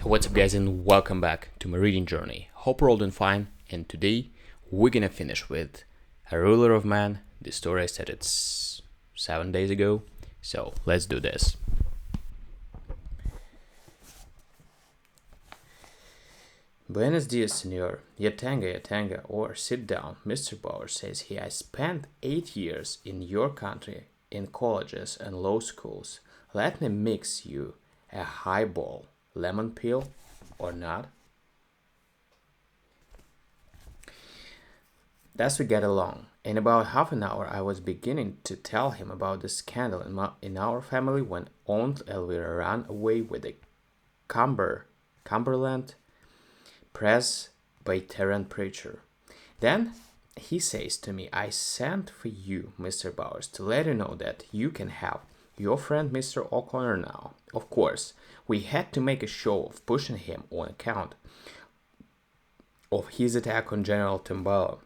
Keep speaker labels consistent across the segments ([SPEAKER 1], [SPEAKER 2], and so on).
[SPEAKER 1] What's up, guys, and welcome back to my reading journey. Hope you're all doing fine, and today we're gonna finish with A Ruler of Man. The story I said it's 7 days ago, so let's do this. Buenos dias, senor. Yatanga, or sit down. Mr. Bauer says he has spent 8 years in your country in colleges and law schools. Let me mix you a highball. Lemon peel or not? Thus we get along. In about half an hour, I was beginning to tell him about the scandal in our family when Aunt Elvira ran away with the Cumberland Presbyterian preacher. Then he says to me, I sent for you, Mr. Bowers, to let you know that you can have your friend Mr. O'Connor now. Of course, we had to make a show of pushing him on account of his attack on General Timballo.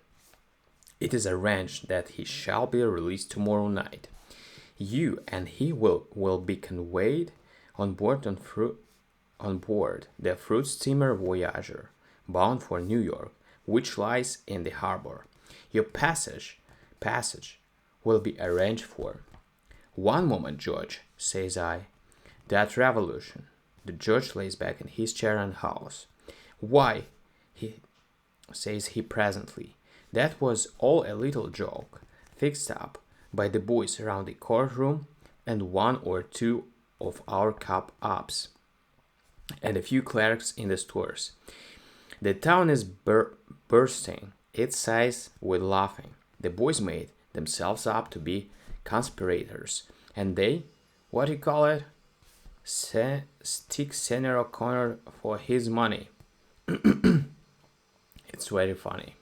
[SPEAKER 1] It is arranged that he shall be released tomorrow night. You and he will be conveyed on board the fruit steamer Voyager, bound for New York, which lies in the harbor. Your passage will be arranged for. One moment, George, says I. That revolution. The judge lays back in his chair and howls. Why, says he presently, that was all a little joke, fixed up by the boys around the courtroom and one or two of our cop-ups, and a few clerks in the stores. The town is bursting its sides with laughing. The boys made themselves up to be conspirators, and they, what do you call it, stick Senator O'Connor for his money. It's very funny.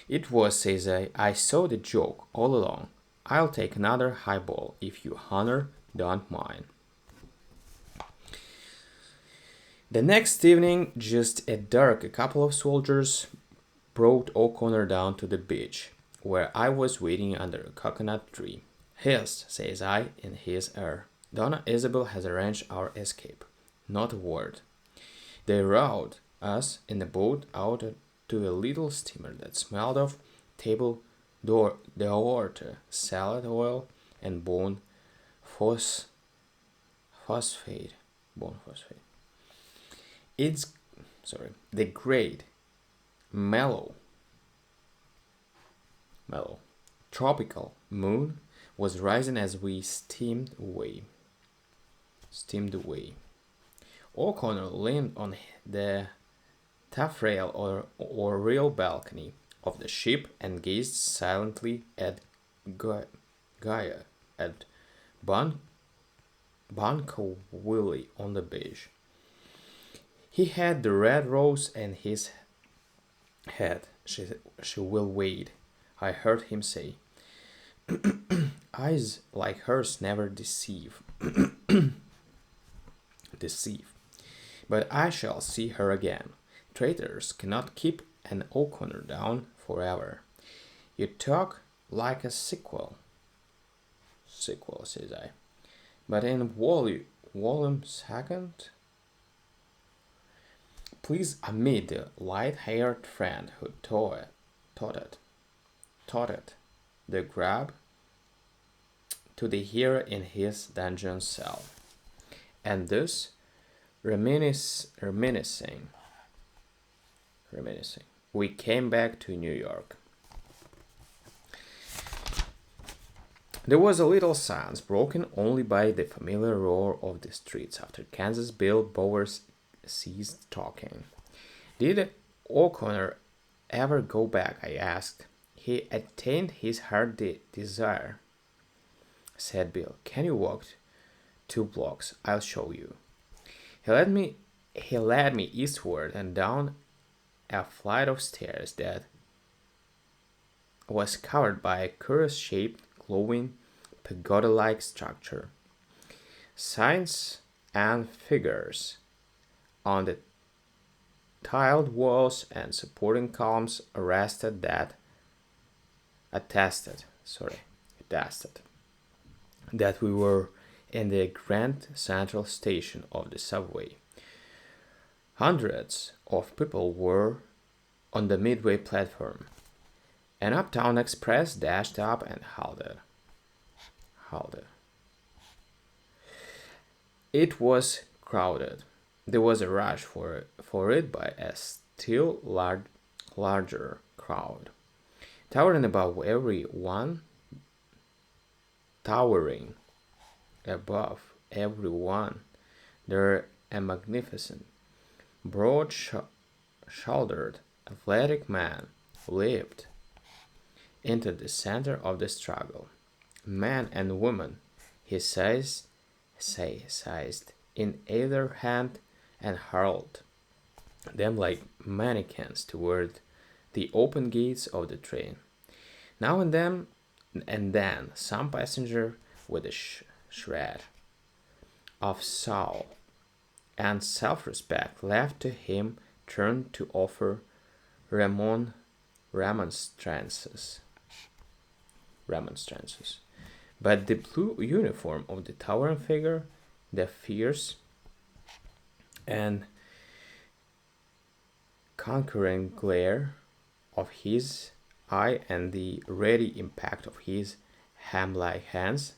[SPEAKER 1] It was, says I saw the joke all along. I'll take another highball if you, Hunter, don't mind. The next evening, just at dark, a couple of soldiers brought O'Connor down to the beach, where I was waiting under a coconut tree. Hist, says I, in his ear. Donna Isabel has arranged our escape. Not a word. They rowed us in a boat out to a little steamer that smelled of table d'horte, salad oil, and bone phosphate. It's the great mellow tropical moon was rising as we steamed away. O'Connor leaned on the taffrail or rail balcony of the ship and gazed silently at Gaia, at Bunko Willie on the beach. He had the red rose in his head. She will wait, I heard him say. Eyes like hers never deceive. But I shall see her again. Traitors cannot keep an O'Connor down forever. You talk like a sequel, says I. But in volume second, please admit the light-haired friend who taught it, the grab to the hero in his dungeon cell. And thus, reminiscing, we came back to New York. There was a little silence, broken only by the familiar roar of the streets after Kansas Bill Bowers ceased talking. Did O'Connor ever go back? I asked. He attained his heart desire, said Bill. Can you walk 2 blocks? I'll show you. He led me eastward and down a flight of stairs that was covered by a curious-shaped, glowing, pagoda-like structure. Signs and figures on the tiled walls and supporting columns attested that we were in the Grand Central Station of the subway. Hundreds of people were on the midway platform. An Uptown Express dashed up and halted. It was crowded. There was a rush for it by a still larger crowd. Towering above everyone, there a magnificent, broad-shouldered, athletic man leaped into the center of the struggle. Man and woman, he seized in either hand and hurled them like mannequins toward the open gates of the train. Now and then, some passenger with a shred of soul and self-respect left to him turned to offer remonstrances. But the blue uniform of the towering figure, the fierce and conquering glare of his eye and the ready impact of his ham-like hands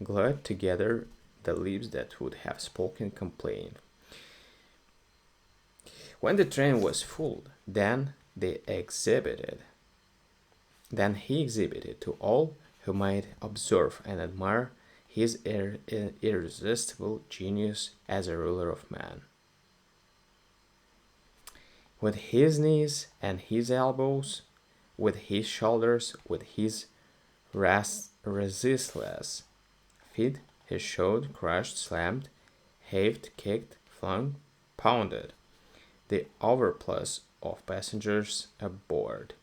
[SPEAKER 1] glued together the lips that would have spoken complaint. When the train was full, then he exhibited to all who might observe and admire his irresistible genius as a ruler of men. With his knees and his elbows, with his shoulders, with his resistless feet, he showed, crushed, slammed, heaved, kicked, flung, pounded the overplus of passengers aboard.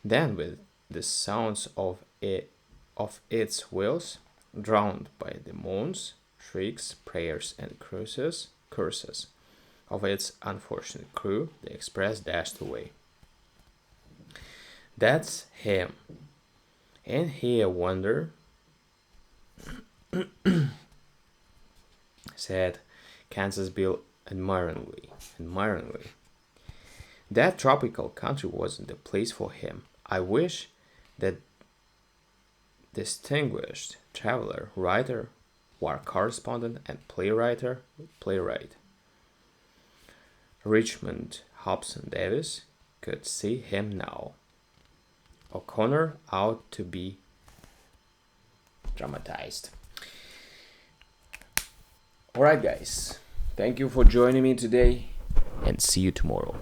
[SPEAKER 1] Then, with the sounds of its wheels, drowned by the moans, shrieks, prayers, and curses of its unfortunate crew, the express dashed away. That's him. Ain't he a wonder? said Kansas Bill admiringly. That tropical country wasn't the place for him. I wish that distinguished traveler, writer, war correspondent, and playwright Richmond Hobson Davis could see him now. O'Connor ought to be dramatized. Alright, guys. Thank you for joining me today, and see you tomorrow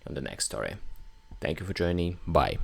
[SPEAKER 1] on the next story. Thank you for joining. Bye.